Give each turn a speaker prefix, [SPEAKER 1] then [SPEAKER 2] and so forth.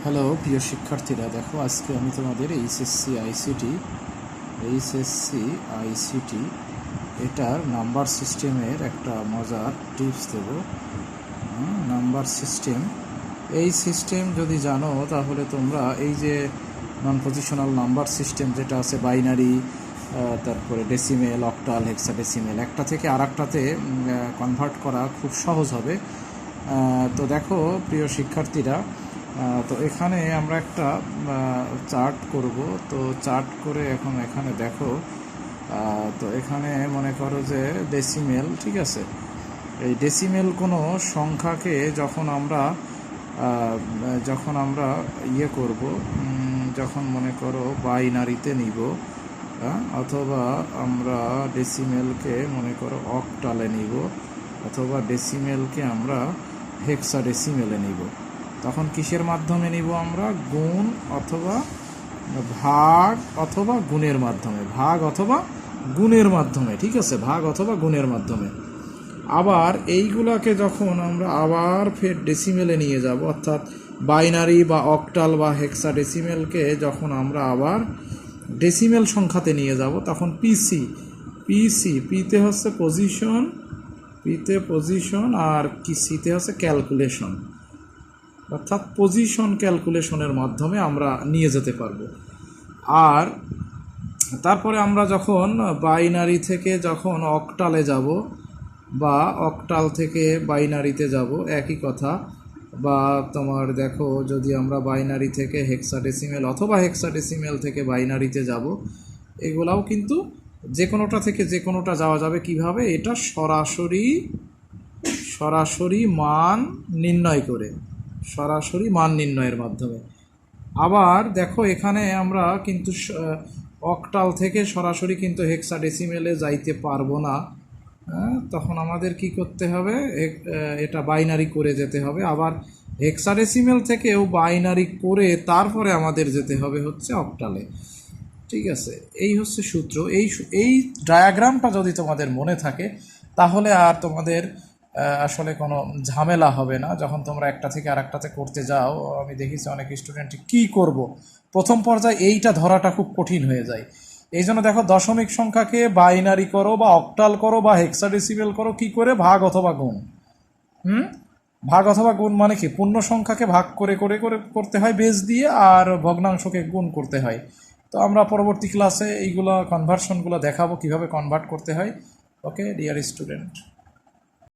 [SPEAKER 1] Hello প্রিয় শিক্ষার্থীরা, দেখো আজকে আমি তোমাদের এইচএসসি আইসিটি এটার নাম্বার সিস্টেমের একটা মজার টিপস দেব। নাম্বার সিস্টেম, এই সিস্টেম যদি জানো তাহলে তোমরা এই যে নন পজিশনাল নাম্বার সিস্টেম যেটা আছে, বাইনারি, তারপরে ডেসিমেল, অক্টাল, হেক্সাডেসিমেল, একটা থেকে আর একটাতে কনভার্ট করা খুব সহজ হবে। তো দেখো প্রিয় শিক্ষার্থীরা, তো এখানে আমরা একটা চার্ট করব। তো চার্ট করে এখন এখানে দেখো, তো এখানে মনে করো যে ডেসিমেল, ঠিক আছে। এই ডেসিমেল কোনো সংখ্যাকে যখন আমরা ইয়ে করব, যখন মনে করো বাইনারিতে নিব, অথবা আমরা ডেসিমেলকে মনে করো অক্টালে নিব, অথবা ডেসিমেলকে আমরা হেক্সাডেসিমেলে নিব, তখন কিসের মাধ্যমে নিব আমরা? গুণ অথবা ভাগ অথবা গুণের মাধ্যমে, ভাগ অথবা গুণের মাধ্যমে, ঠিক আছে, ভাগ অথবা গুণের মাধ্যমে। আবার এইগুলাকে যখন আমরা আবার ফের ডেসিমেলে নিয়ে যাব, অর্থাৎ বাইনারি বা অক্টাল বা হেক্সাডেসিমেলকে যখন আমরা আবার ডেসিমেল সংখ্যাতে নিয়ে যাব, তখন পিতে হচ্ছে পজিশন, আর সিতে হচ্ছে ক্যালকুলেশন, অর্থাৎ পজিশন ক্যালকুলেশনের মাধ্যমে আমরা নিয়ে যেতে পারবো। আর তারপরে আমরা যখন বাইনারি থেকে যখন অক্টালে যাব, বা অক্টাল থেকে বাইনারিতে যাব, একই কথা। বা তোমার দেখো, যদি আমরা বাইনারি থেকে হেক্সাডেসিমেল অথবা হেক্সাডেসিমেল থেকে বাইনারিতে যাব, এগুলাও কিন্তু যে কোনোটা থেকে যে কোনোটা যাওয়া যাবে। কিভাবে? এটা সরাসরি মান নির্ণয়ের মাধ্যমে। আবার দেখো, এখানে আমরা কিন্তু অক্টাল থেকে সরাসরি কিন্তু হেক্সাডেসিমেলে যাইতে পারবো না। তখন আমাদের কি করতে হবে? এটা বাইনারি করে যেতে হবে। আবার হেক্সাডেসিমেল থেকেও বাইনারি করে তারপরে আমাদের যেতে হবে হচ্ছে অক্টালে, ঠিক আছে। এই হচ্ছে সূত্র। এই ডায়াগ্রামটা যদি তোমাদের মনে থাকে তাহলে আর তোমাদের আসলে কোনো ঝামেলা হবে না যখন তোমরা একটা থেকে আর একটাতে করতে যাও। আমি দেখেছি অনেক স্টুডেন্ট কি করব, প্রথম পর্যায়ে এইটা ধরাটা খুব কঠিন হয়ে যায়। এই জন্য দেখো, দশমিক সংখ্যাকে বাইনারি করো বা অক্টাল করো বা হেক্সাডেসিমেল করো, কি করে? ভাগ অথবা গুণ। ভাগ অথবা গুণ মানে কি? পূর্ণ সংখ্যাকে ভাগ করে করে করে করতে হয় বেস দিয়ে, আর ভগ্নাংশকে গুণ করতে হয়। তো আমরা পরবর্তী ক্লাসে এইগুলো কনভার্সনগুলো দেখাবো, কিভাবে কনভার্ট করতে হয়। Okay dear student.